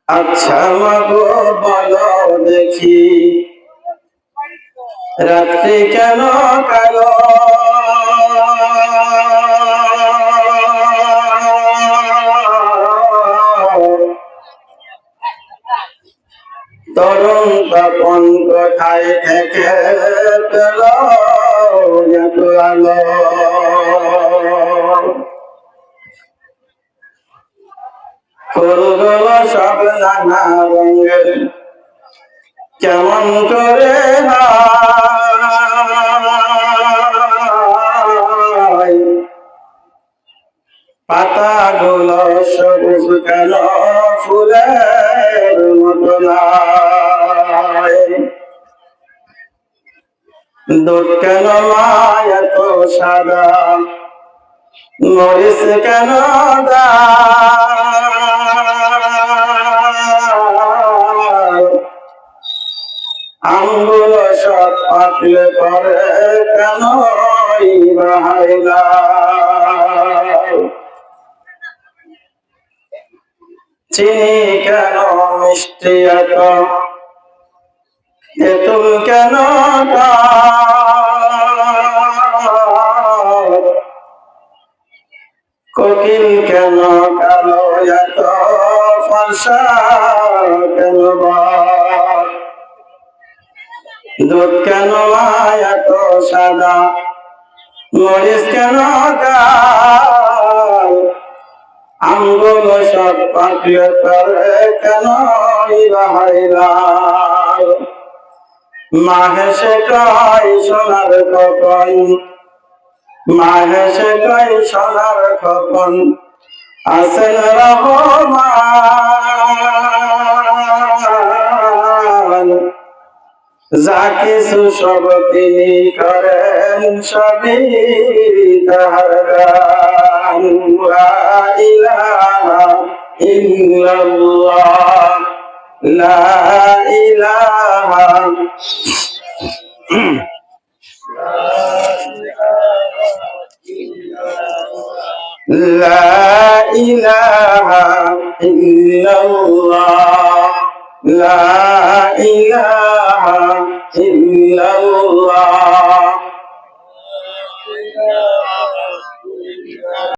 আচ্ছা মাগো বলো দেখি, রাত্রি কেন কালো? তরুণ তপন কোথায় থেকে পেল এত আলো? ফুলগুলো সব নানা রঙের, কেমন করে হয়? পাতাগুলো সবুজ কেন ফুলের মতো নয়? দুধ কেন মায় এত সাদা, মরিচ কেন দায়? আঙ্গুল সব পাতলে পরে কেন বাহাইলা? চিনি কেন মিষ্টি এত, তেঁতুল কেন টক? কোকিল কেন কালো এত, ফর্সা কেন বক? দুধ কেন এত সাদা, মরিচ কেন কাল? আঙ্গুল সব পাতলে পরে কেন বাহাইলা? মা হেসে কয় সোনার খোকন, মা হেসে কয় সোনার খোকন, আছেন রহমান। যা কিছু সব তিনি করেন, সবই তাহার গান। লা ইলাহা ইল্লাল্লাহ, লা ইলাহা লা ইলাহা ইল্লাল্লাহ, লা ইলাহা ইল্লাল্লাহ।